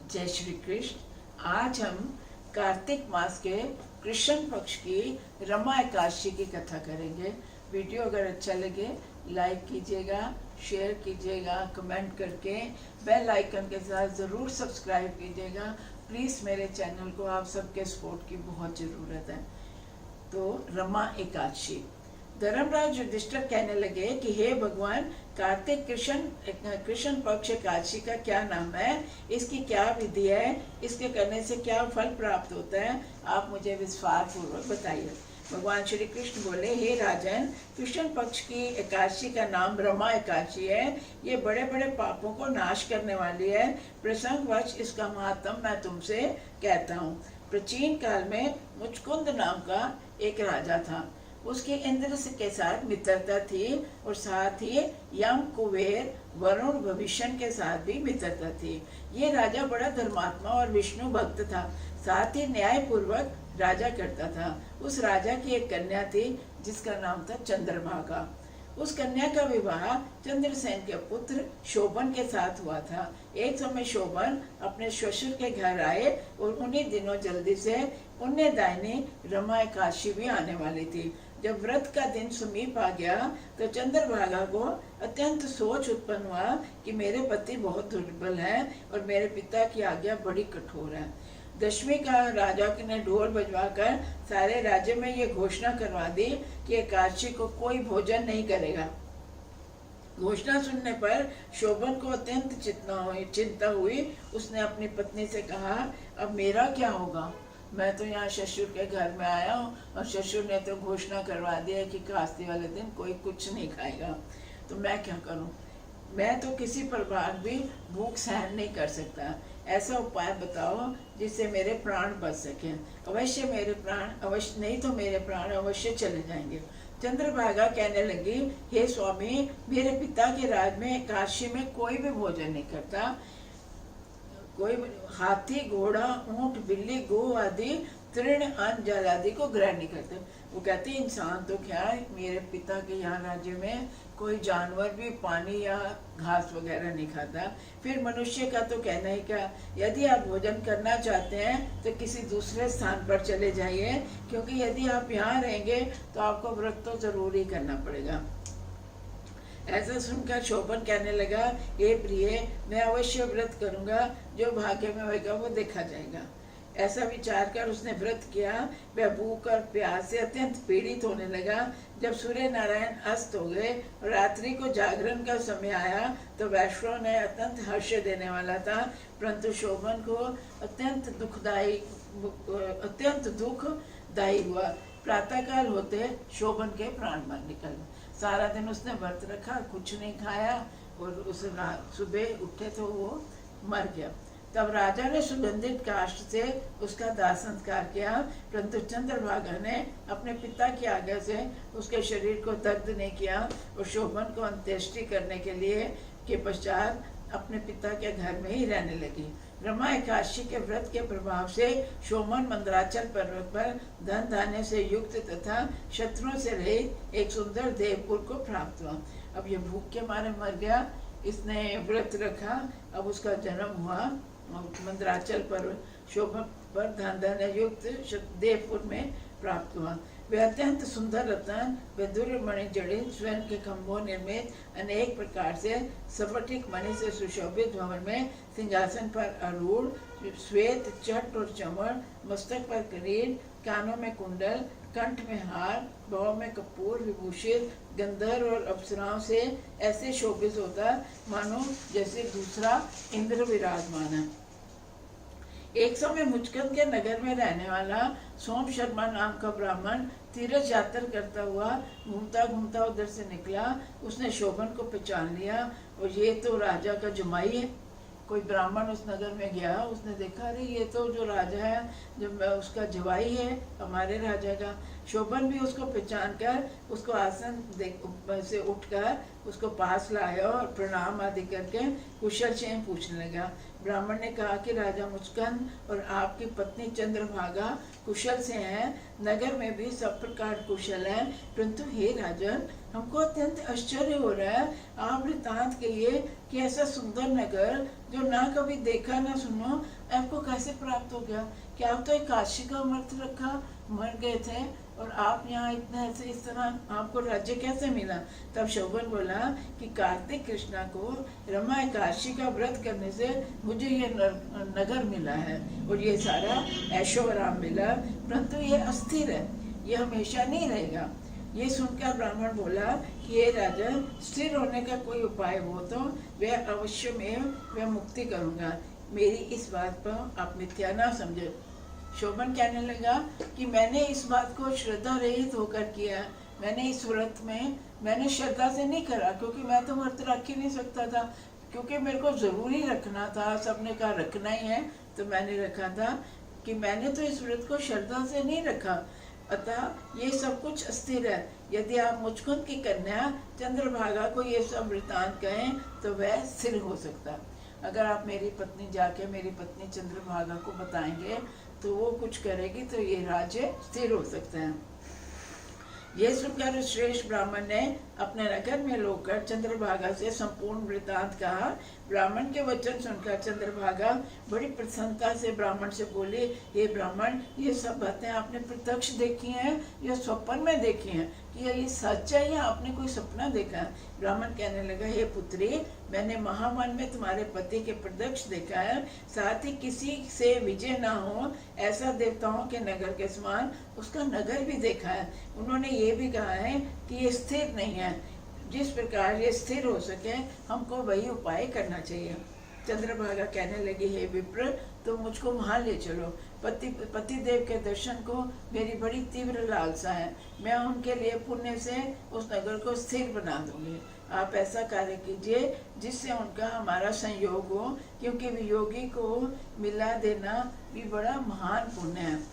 जय श्री कृष्ण। आज हम कार्तिक मास के कृष्ण पक्ष की रमा एकादशी की कथा करेंगे। वीडियो अगर अच्छा लगे लाइक कीजिएगा, शेयर कीजिएगा, कमेंट करके बेल आइकन के साथ ज़रूर सब्सक्राइब कीजिएगा। प्लीज़ मेरे चैनल को आप सबके सपोर्ट की बहुत ज़रूरत है। तो रमा एकादशी। धर्मराज युधिष्ठिर कहने लगे कि हे भगवान, कार्तिक कृष्ण पक्ष एकादशी का क्या नाम है, इसकी क्या विधि है, इसके करने से क्या फल प्राप्त होता है, आप मुझे विस्तार पूर्वक बताइए। भगवान श्री कृष्ण बोले, हे राजन, कृष्ण पक्ष की एकादशी का नाम रमा एकादशी है। ये बड़े बड़े पापों को नाश करने वाली है। प्रसंगवश इसका महात्म मैं तुमसे कहता हूँ। प्राचीन काल में मुचकुंद नाम का एक राजा था। उसकी इंद्र के साथ मित्रता थी और साथ ही यम, कुबेर, वरुण, भविष्य के साथ भी मित्रता थी। ये राजा बड़ा धर्मात्मा और विष्णु भक्त था। साथ ही न्याय पूर्वक राजा करता था। उस राजा की एक कन्या थी जिसका नाम था चंद्रभागा। उस कन्या का विवाह चंद्रसेन के पुत्र शोभन के साथ हुआ था। एक समय शोभन अपने ससुर के घर आए और उन्हीं दिनों जल्दी से पुण्यदायिनी रमा एकादशी भी आने वाली थी। जब व्रत का दिन समीप आ गया तो चंद्रभागा को अत्यंत सोच उत्पन्न हुआ कि मेरे पति बहुत दुर्बल हैं और मेरे पिता की आज्ञा बड़ी कठोर है। दशमी का राजा ने ढोल बजवाकर सारे राज्य में ये घोषणा करवा दी कि एकादशी को कोई भोजन नहीं करेगा। घोषणा सुनने पर शोभन को अत्यंत चिंता हुई। उसने अपनी पत्नी से कहा, अब मेरा क्या होगा? मैं तो यहाँ ससुर के घर में आया हूँ और ससुर ने तो घोषणा करवा दिया कि कास्ती वाले दिन कोई कुछ नहीं खाएगा, तो मैं क्या करूँ? मैं तो किसी प्रकार भी भूख सहन नहीं कर सकता। ऐसा उपाय बताओ जिससे मेरे प्राण बच सकें। अवश्य मेरे प्राण अवश्य, नहीं तो मेरे प्राण अवश्य चले जाएंगे। चंद्रभागा कहने लगी, हे स्वामी, मेरे पिता के राज में एकादशी में कोई भी भोजन नहीं करता। कोई हाथी, घोड़ा, ऊंट, बिल्ली, गो आदि तृण, अन्न, जल आदि को ग्रहण नहीं करते। वो कहते इंसान तो क्या है, मेरे पिता के यहाँ राज्य में कोई जानवर भी पानी या घास वगैरह नहीं खाता। फिर मनुष्य का तो कहना ही क्या। यदि आप भोजन करना चाहते हैं तो किसी दूसरे स्थान पर चले जाइए, क्योंकि यदि आप यहाँ रहेंगे तो आपको व्रत तो जरूर ही करना पड़ेगा। ऐसा सुनकर शोभन कहने लगा, हे प्रिय, मैं अवश्य व्रत करूंगा, जो भाग्य में होगा वो देखा जाएगा। ऐसा विचार कर उसने व्रत किया। वह भूख और प्यास से अत्यंत पीड़ित होने लगा। जब सूर्य नारायण अस्त हो गए और रात्रि को जागरण का समय आया तो वैष्णव ने अत्यंत हर्ष देने वाला था, परंतु शोभन को अत्यंत दुखदायी हुआ। प्रातःकाल होते शोभन के प्राण बाहर निकल। सारा दिन उसने व्रत रखा, कुछ नहीं खाया और उस सुबह उठे तो वो मर गया। तब राजा ने सुगंधित काष्ठ से उसका दाह संस्कार किया, परंतु चंद्रभागा ने अपने पिता की आज्ञा से उसके शरीर को दग्ध नहीं किया और शोभन को अंत्येष्टि करने के पश्चात अपने पिता के घर में ही रहने लगी। रमा एकादशी के व्रत के प्रभाव से शोभन मंदराचल पर्वत पर धन धान्य से युक्त तथा शत्रुओं से रहित एक सुंदर देवपुर को प्राप्त हुआ। अब ये भूख के मारे मर गया, इसने व्रत रखा, अब उसका जन्म हुआ मंदराचल पर्वत शोभन पर धन धान्य युक्त देवपुर में प्राप्त हुआ। वे अत्यंत सुंदर रत्न, वे दुर्मणि जड़ित, स्वर्ण के खंभों निर्मित, अनेक प्रकार से स्फटिक मणि से सुशोभित भवन में सिंहासन पर आरूढ़, श्वेत चट और चमड़, मस्तक पर किरीट, कानों में कुंडल, कंठ में हार, भव में कपूर विभूषित, गंधर्व और अप्सराओं से ऐसे शोभित होता मानो जैसे दूसरा इंद्र विराजमान है। एक समय मुचकुंद के नगर में रहने वाला सोम शर्मा नाम का ब्राह्मण तीर्थ यात्रा करता हुआ घूमता घूमता उधर से निकला। उसने शोभन को पहचान लिया और ये तो राजा का जमाई है। कोई ब्राह्मण उस नगर में गया, उसने देखा, अरे ये तो जो राजा है, जो उसका जवाई है हमारे राजा का। शोभन भी उसको पहचान कर उसको आसन से उठकर उसको पास लाया और प्रणाम आदि करके कुशल क्षेम पूछने लगा। ब्राह्मण ने कहा कि राजा मुचकंद और आपकी पत्नी चंद्रभागा कुशल से हैं, नगर में भी सब प्रकार कुशल है, परंतु हे राजन, हमको अत्यंत आश्चर्य हो रहा है। आप वृतांत कहिए कि ऐसा सुंदर नगर जो ना कभी देखा ना सुनो, आपको कैसे प्राप्त हो गया? कि आप तो एक काशी का व्रत रखा मर गए थे और आप यहाँ इतना ऐसे इस तरह आपको राज्य कैसे मिला? तब शोभन बोला कि कार्तिक कृष्णा को रमा एकादशी का व्रत करने से मुझे ये नगर मिला है और ये सारा ऐशोआराम मिला, परंतु ये अस्थिर है, ये हमेशा नहीं रहेगा। ये सुनकर ब्राह्मण बोला कि ये राजन, स्थिर होने का कोई उपाय हो तो वह अवश्य में वह मुक्ति करूँगा, मेरी इस बात पर आप मिथ्या ना समझे। शोभन कहने लगा कि मैंने इस बात को श्रद्धा रहित होकर किया, मैंने इस व्रत में मैंने श्रद्धा से नहीं करा, क्योंकि मैं तो व्रत रख ही नहीं सकता था, क्योंकि मेरे को ज़रूरी रखना था, सबने कहा रखना ही है तो मैंने रखा था, कि मैंने तो इस व्रत को श्रद्धा से नहीं रखा। अतः ये सब कुछ अस्थिर है। यदि आप मुचकुंद की कन्या चंद्रभागा को ये सब वृतांत कहें तो वह स्थिर हो सकता। अगर आप मेरी पत्नी जाके मेरी पत्नी चंद्रभागा को बताएंगे तो वो कुछ करेगी तो ये राज्य स्थिर हो सकता है। ये सुनकर श्रेष्ठ ब्राह्मण ने अपने नगर में लोकर चंद्रभागा से संपूर्ण वृतांत कहा। ब्राह्मण के वचन सुनकर चंद्रभागा बड़ी प्रसन्नता से ब्राह्मण से बोली, हे ब्राह्मण, ये सब बातें आपने प्रत्यक्ष देखी हैं या स्वप्न में देखी हैं, कि ये सच है या आपने कोई सपना देखा है? ब्राह्मण कहने लगा, हे पुत्री, मैंने महावन में तुम्हारे पति के प्रत्यक्ष देखा है, साथ ही किसी से विजय ना हो ऐसा देवताओं के नगर के समान उसका नगर भी देखा है। उन्होंने ये भी कहा है कि ये स्थिर नहीं है, जिस प्रकार ये स्थिर हो सके हमको वही उपाय करना चाहिए। चंद्रभागा कहने लगी, हे विप्र, तो मुझको वहाँ ले चलो, पति देव के दर्शन को मेरी बड़ी तीव्र लालसा है, मैं उनके लिए पुण्य से उस नगर को स्थिर बना दूंगी। आप ऐसा कार्य कीजिए जिससे उनका हमारा संयोग हो, क्योंकि वियोगी को मिला देना भी बड़ा महान पुण्य है।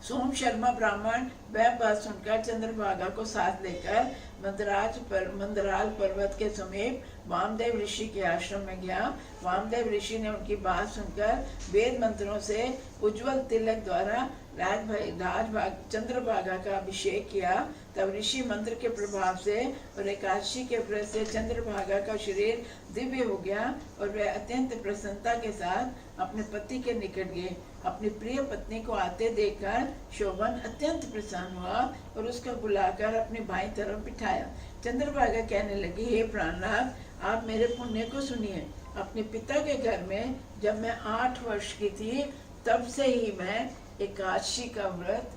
सोम शर्मा ब्राह्मण वह बात सुनकर चंद्रभागा को साथ लेकर मंदराल पर्वत के समीप वामदेव ऋषि के आश्रम में गया। वामदेव ऋषि ने उनकी बात सुनकर वेद मंत्रों से उज्जवल तिलक द्वारा चंद्रभागा का अभिषेक किया। तब ऋषि मंत्र के प्रभाव से और एकादशी के व्रत से चंद्रभागा का शरीर दिव्य हो गया और वह अत्यंत प्रसन्नता के साथ अपने पति के निकट गए। अपनी प्रिय पत्नी को आते देखकर शोभन अत्यंत प्रसन्न हुआ और उसको बुलाकर अपनी बाईं तरफ बिठाया। चंद्रभागा कहने लगी, हे प्राणनाथ, आप मेरे पुण्य को सुनिए। अपने पिता के घर में जब मैं 8 वर्ष की थी तब से ही मैं एकादशी का व्रत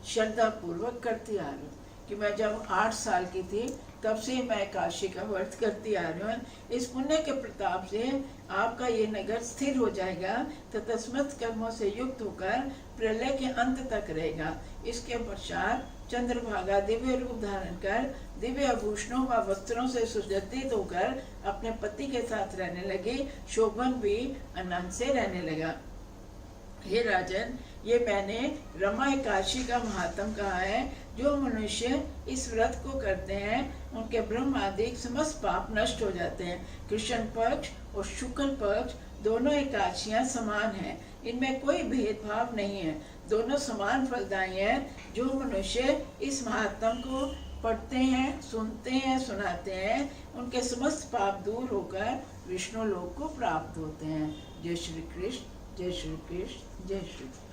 श्रद्धा पूर्वक करती आ रही हूँ, कि मैं जब 8 साल की थी तब से मैं एकादशी का व्रत करती आ रही हूँ। इस पुण्य के प्रताप से आपका ये नगर स्थिर हो जाएगा तथा स्मृत कर्मों से युक्त होकर प्रलय के अंत तक रहेगा। इसके पश्चात चंद्रभागा दिव्य रूप धारण कर दिव्य आभूषणों व वस्त्रों से सुसज्जित होकर अपने पति के साथ रहने लगी। शोभन भी आनंद से रहने लगा। हे राजन, ये मैंने रमा एकादशी का महात्म कहा है। जो मनुष्य इस व्रत को करते हैं उनके ब्रह्म आदि समस्त पाप नष्ट हो जाते हैं। कृष्ण पक्ष और शुक्ल पक्ष दोनों एकादशियां समान हैं, इनमें कोई भेदभाव नहीं है, दोनों समान फलदायी हैं। जो मनुष्य इस महात्म को पढ़ते हैं, सुनते हैं, सुनाते हैं, उनके समस्त पाप दूर होकर विष्णु लोक को प्राप्त होते हैं। जय श्री कृष्ण, जय श्री कृष्ण, जय श्री कृष्ण।